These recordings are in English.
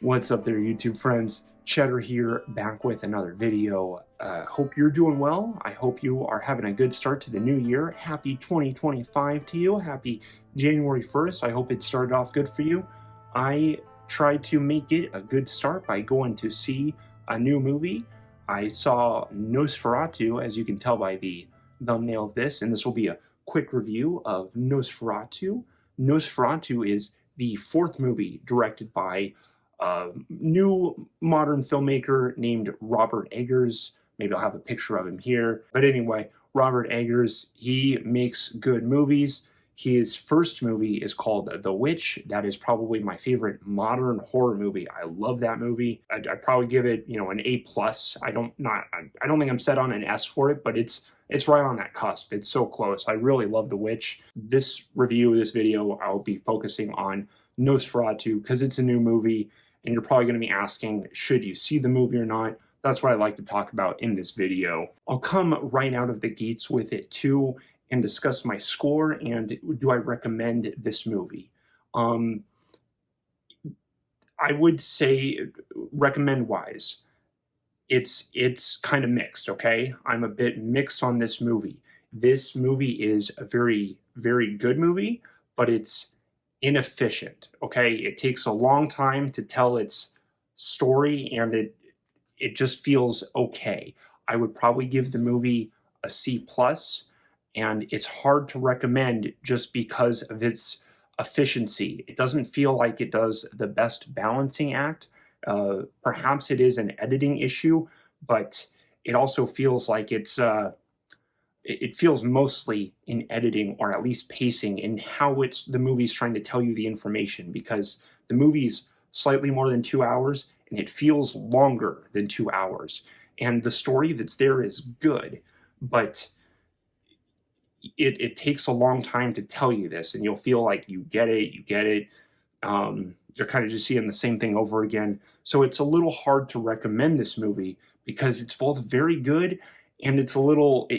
What's up there, YouTube friends? Chetter here, back with another video. Hope you're doing well. I hope you are having a good start to the new year. Happy 2025 to you. Happy January 1st. I hope it started off good for you. I tried to make it a good start by going to see a new movie. I saw Nosferatu, as you can tell by the thumbnail of this, and this will be a quick review of Nosferatu. Nosferatu is the fourth movie directed by new modern filmmaker named Robert Eggers. Maybe I'll have a picture of him here. But anyway, Robert Eggers, he makes good movies. His first movie is called The Witch. That is probably my favorite modern horror movie. I love that movie. I'd probably give it, an A+. I don't think I'm set on an S for it, but it's right on that cusp. It's so close. I really love The Witch. This video, I'll be focusing on Nosferatu because it's a new movie. And you're probably going to be asking, should you see the movie or not? That's what I'd like to talk about in this video. I'll come right out of the gates with it too and discuss my score and do I recommend this movie. I would say recommend-wise, it's kind of mixed, okay? I'm a bit mixed on this movie. This movie is a very, very good movie, but it's inefficient, okay? It takes a long time to tell its story and it just feels okay. I would probably give the movie a C+, and it's hard to recommend just because of its efficiency. It doesn't feel like it does the best balancing act. Perhaps it is an editing issue, but it also feels like it feels mostly in editing or at least pacing in how the movie's trying to tell you the information, because the movie's slightly more than 2 hours and it feels longer than 2 hours. And the story that's there is good, but it takes a long time to tell you this, and you'll feel like you get it. You're kind of just seeing the same thing over again. So it's a little hard to recommend this movie because it's both very good and it's a little...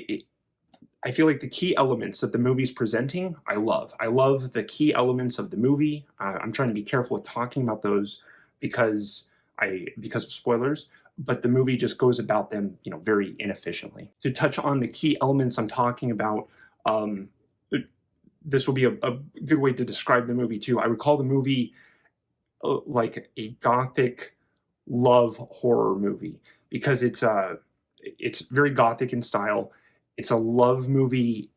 I feel like the key elements that the movie's presenting, I love. I love the key elements of the movie. I'm trying to be careful with talking about those because of spoilers, but the movie just goes about them, very inefficiently. To touch on the key elements I'm talking about, this will be a good way to describe the movie too. I would call the movie like a gothic love horror movie because it's very gothic in style. It's a love movie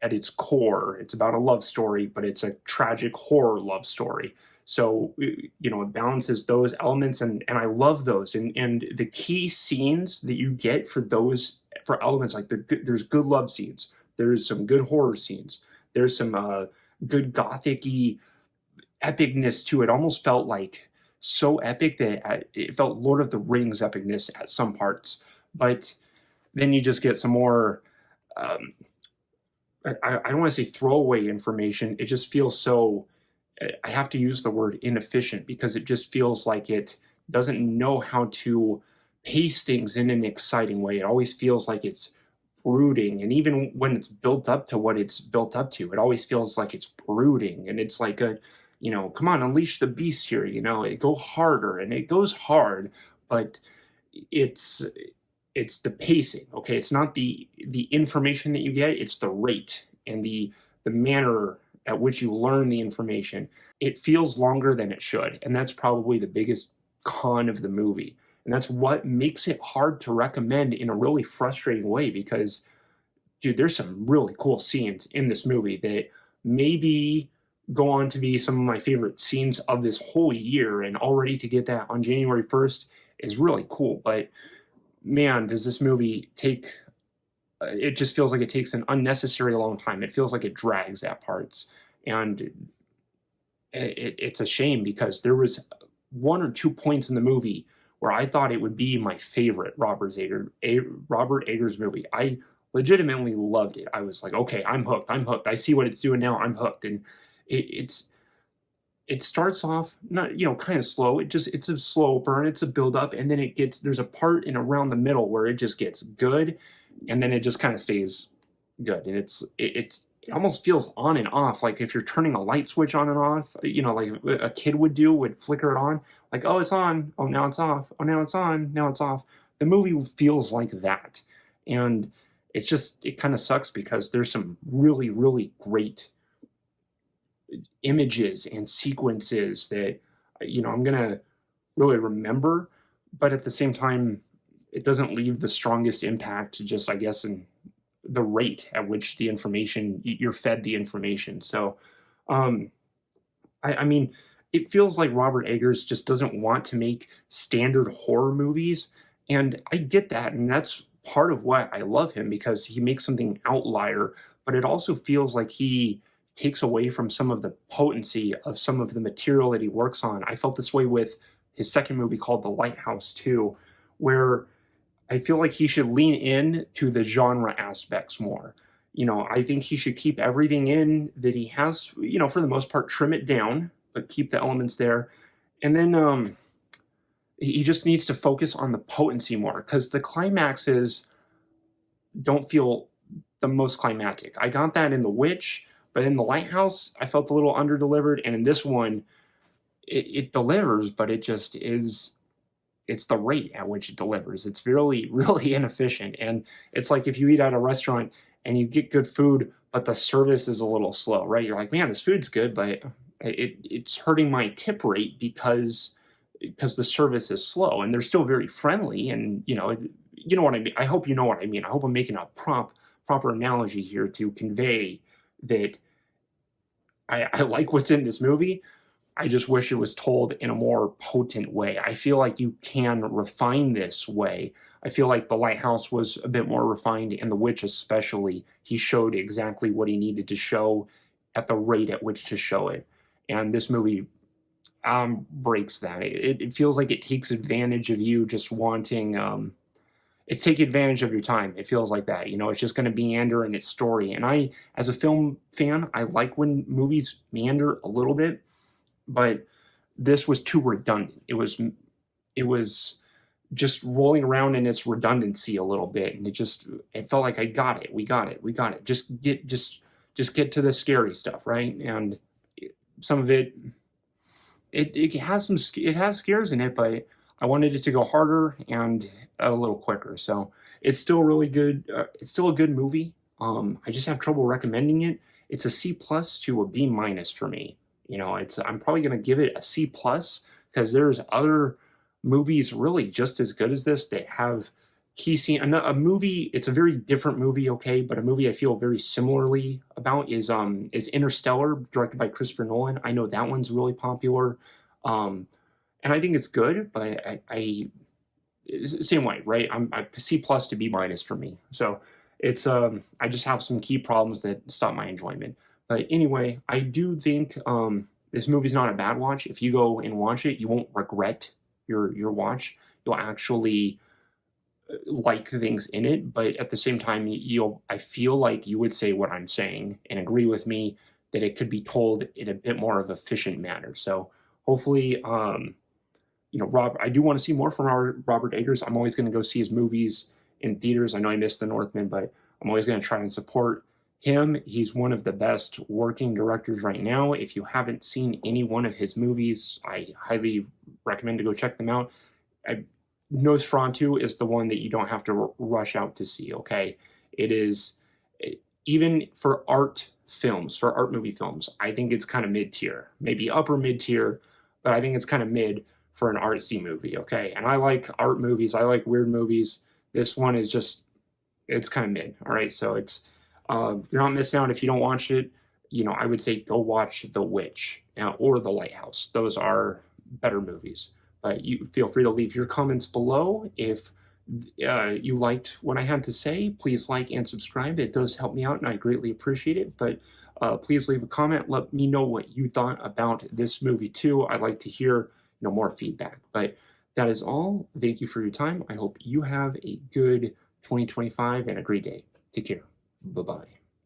at its core. It's about a love story, but it's a tragic horror love story. So, it balances those elements, and I love those. And the key scenes that you get for elements, like there's good love scenes, there's some good horror scenes, there's some good gothic-y epicness to it. Almost felt like so epic that it felt Lord of the Rings epicness at some parts. But then you just get some more... I don't want to say throwaway information. It just feels so, I have to use the word inefficient because it just feels like it doesn't know how to pace things in an exciting way. It always feels like it's brooding. And even when it's built up to what it's built up to, it always feels like it's brooding. And it's like come on, unleash the beast here, it go harder, and it goes hard, but it's the pacing, okay? It's not the information that you get, it's the rate and the manner at which you learn the information. It feels longer than it should, and that's probably the biggest con of the movie. And that's what makes it hard to recommend in a really frustrating way because, dude, there's some really cool scenes in this movie that maybe go on to be some of my favorite scenes of this whole year, and already to get that on January 1st is really cool. But man, does this movie take... it just feels like it takes an unnecessary long time. It feels like it drags at parts. And it's a shame because there was 1 or 2 points in the movie where I thought it would be my favorite Robert Eggers movie. I legitimately loved it. I was like, okay, I'm hooked. I see what it's doing now. I'm hooked. And it starts off not, kind of slow. It's a slow burn. It's a build up. And then there's a part in around the middle where it just gets good. And then it just kind of stays good. And it almost feels on and off. Like if you're turning a light switch on and off, like a kid would flicker it on. Like, oh, it's on. Oh, now it's off. Oh, now it's on. Now it's off. The movie feels like that. And it kind of sucks because there's some really, really great images and sequences that, I'm going to really remember. But at the same time, it doesn't leave the strongest impact, just, I guess, in the rate at which you're fed the information. So, um, I mean, it feels like Robert Eggers just doesn't want to make standard horror movies, and I get that, and that's part of why I love him because he makes something outlier, but it also feels like he takes away from some of the potency of some of the material that he works on. I felt this way with his second movie called The Lighthouse too, where I feel like he should lean in to the genre aspects more. I think he should keep everything in that he has, for the most part, trim it down, but keep the elements there. And then he just needs to focus on the potency more because the climaxes don't feel the most climactic. I got that in The Witch, but in The Lighthouse, I felt a little underdelivered. And in this one, it delivers, but it just is it's the rate at which it delivers. It's really, really inefficient. And it's like if you eat at a restaurant and you get good food, but the service is a little slow, right? You're like, man, this food's good, but it's hurting my tip rate because the service is slow. And they're still very friendly, and you know what I mean. I hope you know what I mean. I hope I'm making a proper analogy here to convey that I like what's in this movie. I just wish it was told in a more potent way. I feel like you can refine this way. I feel like The Lighthouse was a bit more refined, and The Witch especially. He showed exactly what he needed to show at the rate at which to show it. And this movie breaks that. It feels like it takes advantage of you just wanting... it's taking advantage of your time. It feels like that. It's just going to meander in its story. And I, as a film fan, I like when movies meander a little bit, but this was too redundant. It was just rolling around in its redundancy a little bit, and it felt like I got it. We got it. Just get to the scary stuff, right? And some of it has scares in it, but I wanted it to go harder and a little quicker. So it's still really good. It's still a good movie. I just have trouble recommending it. It's a C plus to a B minus for me. I'm probably going to give it a C plus because there's other movies really just as good as this that have key scene. A movie, it's a very different movie, okay, but a movie I feel very similarly about is Interstellar, directed by Christopher Nolan. I know that one's really popular, and I think it's good, but same way, right? I'm C plus to B minus for me. So it's I just have some key problems that stop my enjoyment. But anyway, I do think this movie's not a bad watch. If you go and watch it, you won't regret your watch. You'll actually like things in it, but at the same time, I feel like you would say what I'm saying and agree with me that it could be told in a bit more of efficient manner. So hopefully, I do want to see more from Robert Eggers. I'm always going to go see his movies in theaters. I know I missed The Northman, but I'm always going to try and support him. He's one of the best working directors right now. If you haven't seen any one of his movies, I highly recommend to go check them out. Nosferatu is the one that you don't have to rush out to see, okay? It is, even for art films, for art movie films, I think it's kind of mid-tier. Maybe upper mid-tier, but I think it's kind of mid for an artsy movie, okay? And I like art movies. I like weird movies. This one is just, it's kind of mid, all right? So it's, you're not missing out if you don't watch it. I would say go watch The Witch or The Lighthouse. Those are better movies. You feel free to leave your comments below. If you liked what I had to say, please like and subscribe. It does help me out, and I greatly appreciate it. But please leave a comment. Let me know what you thought about this movie, too. I'd like to hear more feedback. But that is all. Thank you for your time. I hope you have a good 2025 and a great day. Take care. Bye-bye.